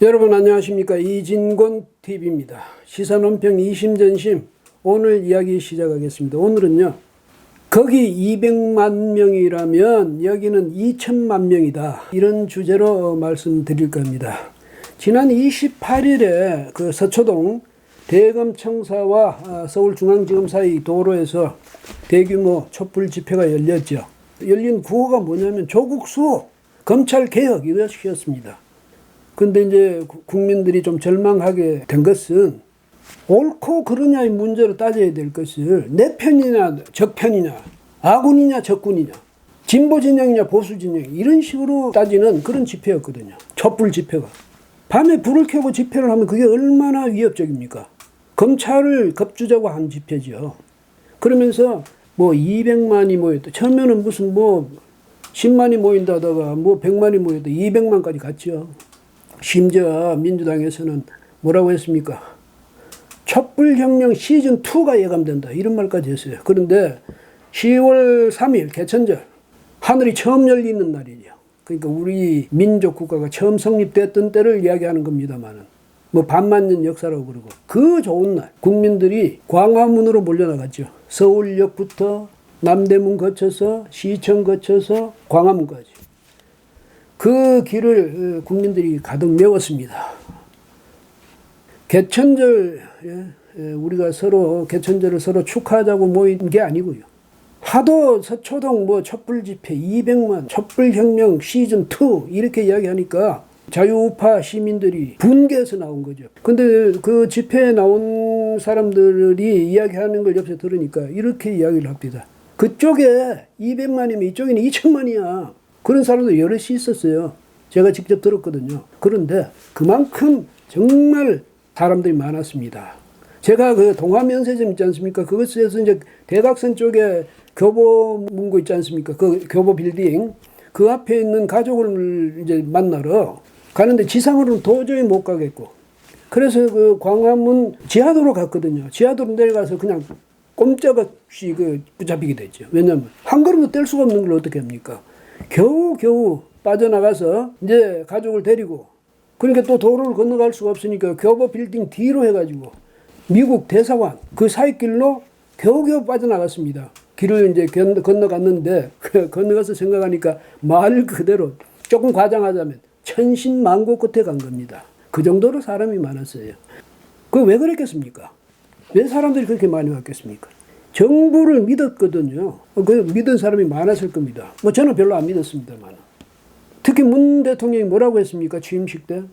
여러분 안녕하십니까. 이진곤 TV입니다. 시사논평 이심전심 오늘 이야기 시작하겠습니다. 오늘은요, 거기 200만 명이라면 여기는 2천만 명이다, 이런 주제로 말씀드릴 겁니다. 지난 28일에 그 서초동 대검청사와 서울중앙지검 사이 도로에서 대규모 촛불 집회가 열렸죠. 열린 구호가 뭐냐면 조국수 검찰개혁, 이것이었습니다. 근데 이제 국민들이 좀 절망하게 된 것은, 옳고 그르냐의 문제로 따져야 될 것을 내 편이냐 적편이냐, 아군이냐 적군이냐, 진보 진영이냐 보수 진영, 이런 식으로 따지는 그런 집회였거든요. 촛불 집회가. 밤에 불을 켜고 집회를 하면 그게 얼마나 위협적입니까? 검찰을 겁주자고 한 집회죠. 그러면서 뭐 200만이 모였다. 처음에는 무슨 뭐 10만이 모인다다가 뭐 100만이 모였다. 200만까지 갔죠. 심지어 민주당에서는 뭐라고 했습니까? 촛불혁명 시즌2가 예감된다, 이런 말까지 했어요. 그런데 10월 3일 개천절, 하늘이 처음 열리는 날이죠. 그러니까 우리 민족국가가 처음 성립됐던 때를 이야기하는 겁니다만은, 뭐 반만년 역사라고 그러고, 그 좋은 날 국민들이 광화문으로 몰려나갔죠. 서울역부터 남대문 거쳐서 시청 거쳐서 광화문까지 그 길을 국민들이 가득 메웠습니다. 개천절, 우리가 서로 개천절을 서로 축하하자고 모인 게 아니고요. 하도 서초동 뭐 촛불 집회 200만, 촛불혁명 시즌2 이렇게 이야기하니까 자유우파 시민들이 분개해서 나온 거죠. 근데 그 집회에 나온 사람들이 이야기하는 걸 옆에서 들으니까 이렇게 이야기를 합니다. 그쪽에 200만이면 이쪽에는 2천만이야. 그런 사람도 여럿이 있었어요. 제가 직접 들었거든요. 그런데 그만큼 정말 사람들이 많았습니다. 제가 그 동화면세점 있지 않습니까? 그것에서 이제 대각선 쪽에 교보문고 있지 않습니까? 그 교보 빌딩, 그 앞에 있는 가족을 이제 만나러 가는데 지상으로는 도저히 못 가겠고, 그래서 그 광화문 지하도로 갔거든요. 지하도로 내려가서 그냥 꼼짝없이 그 붙잡히게 됐죠. 왜냐면 한 걸음도 뗄 수가 없는 걸 어떻게 합니까? 겨우 빠져나가서 이제 가족을 데리고, 그러니까 또 도로를 건너갈 수가 없으니까 교보 빌딩 뒤로 해가지고 미국 대사관 그 사이길로 겨우 빠져나갔습니다. 길을 이제 건너갔는데 건너가서 생각하니까 말 그대로 조금 과장하자면 천신만고 끝에 간 겁니다. 그 정도로 사람이 많았어요. 그 왜 그랬겠습니까? 왜 사람들이 그렇게 많이 왔겠습니까? 정부를 믿었거든요. 그 믿은 사람이 많았을 겁니다. 뭐 저는 별로 안 믿었습니다만. 특히 문 대통령이 뭐라고 했습니까? 취임식 때?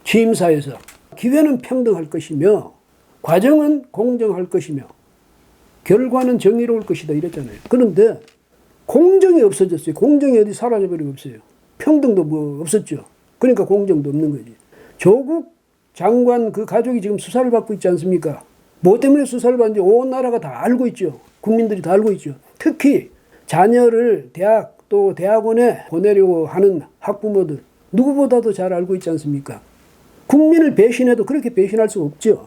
취임사에서 기회는 평등할 것이며 과정은 공정할 것이며 결과는 정의로울 것이다, 이랬잖아요. 그런데 공정이 없어졌어요. 공정이 어디 사라져버리고 없어요. 평등도 뭐 없었죠. 그러니까 공정도 없는 거지. 조국 장관 그 가족이 지금 수사를 받고 있지 않습니까? 뭐 때문에 수사를 받는지 온 나라가 다 알고 있죠. 국민들이 다 알고 있죠. 특히 자녀를 대학 또 대학원에 보내려고 하는 학부모들 누구보다도 잘 알고 있지 않습니까? 국민을 배신해도 그렇게 배신할 수 없죠.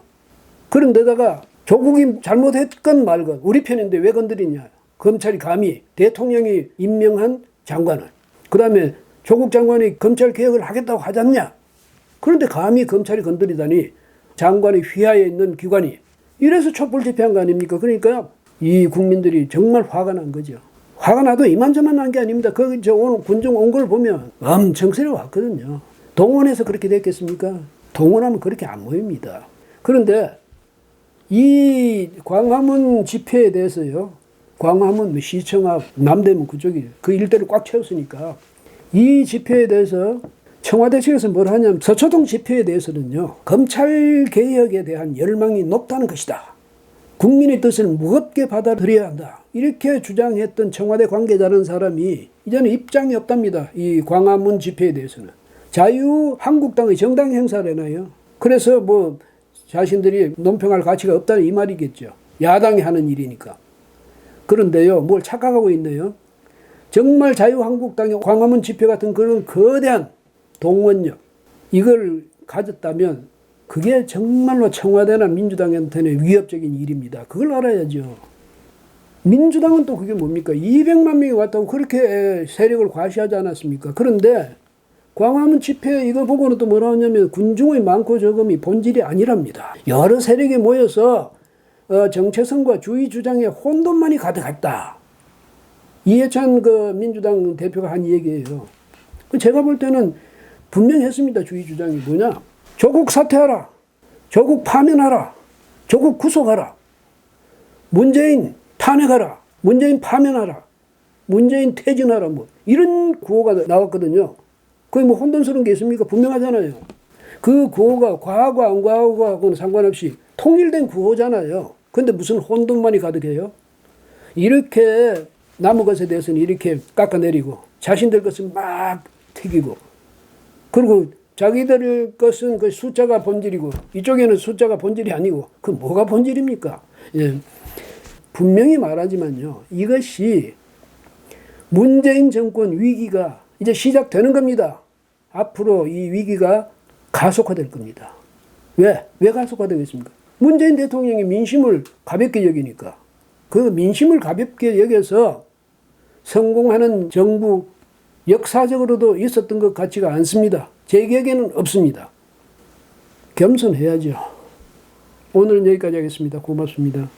그런데다가 조국이 잘못했건 말건 우리 편인데 왜 건드리냐. 검찰이 감히 대통령이 임명한 장관을, 그 다음에 조국 장관이 검찰 개혁을 하겠다고 하지 않냐. 그런데 감히 검찰이 건드리다니, 장관의 휘하에 있는 기관이. 이래서 촛불 집회한 거 아닙니까? 그러니까 이 국민들이 정말 화가 난 거죠. 화가 나도 이만저만 난 게 아닙니다. 저 오늘 군중 온 걸 보면 엄청 세려 왔거든요. 동원해서 그렇게 됐겠습니까? 동원하면 그렇게 안 모입니다. 그런데 이 광화문 집회에 대해서요, 광화문 시청 앞 남대문 그쪽이 그 일대를 꽉 채웠으니까 이 집회에 대해서 청와대 측에서 뭘 하냐면, 서초동 집회에 대해서는요, 검찰 개혁에 대한 열망이 높다는 것이다. 국민의 뜻을 무겁게 받아들여야 한다. 이렇게 주장했던 청와대 관계자라는 사람이 이제는 입장이 없답니다. 이 광화문 집회에 대해서는. 자유한국당의 정당 행사를 해놔요. 그래서 뭐 자신들이 논평할 가치가 없다는 이 말이겠죠. 야당이 하는 일이니까. 그런데요, 뭘 착각하고 있네요. 정말 자유한국당의 광화문 집회 같은 그런 거대한 동원력, 이걸 가졌다면 그게 정말로 청와대나 민주당한테는 위협적인 일입니다. 그걸 알아야죠. 민주당은 또 그게 뭡니까? 200만 명이 왔다고 그렇게 세력을 과시하지 않았습니까? 그런데 광화문 집회 이거 보고는 또 뭐라 하냐면 군중의 많고 적음이 본질이 아니랍니다. 여러 세력이 모여서 정체성과 주의 주장에 혼돈만이 가득했다. 이해찬 그 민주당 대표가 한 얘기예요. 제가 볼 때는 분명했습니다. 주의 주장이 뭐냐. 조국 사퇴하라. 조국 파면하라. 조국 구속하라. 문재인 탄핵하라. 문재인 파면하라. 문재인 퇴진하라. 뭐 이런 구호가 나왔거든요. 그게 뭐 혼돈스러운 게 있습니까? 분명하잖아요. 그 구호가 과하고 안 과하고는 상관없이 통일된 구호잖아요. 근데 무슨 혼돈만이 가득해요? 이렇게 남의 것에 대해서는 이렇게 깎아내리고 자신들 것은 막 튀기고 그리고 자기들 것은 그 숫자가 본질이고 이쪽에는 숫자가 본질이 아니고 그 뭐가 본질입니까? 예. 분명히 말하지만요. 이것이 문재인 정권 위기가 이제 시작되는 겁니다. 앞으로 이 위기가 가속화될 겁니다. 왜? 왜 가속화되겠습니까? 문재인 대통령이 민심을 가볍게 여기니까 그 민심을 가볍게 여겨서 성공하는 정부 역사적으로도 있었던 것 같지가 않습니다. 제 기억에는 없습니다. 겸손해야죠. 오늘은 여기까지 하겠습니다. 고맙습니다.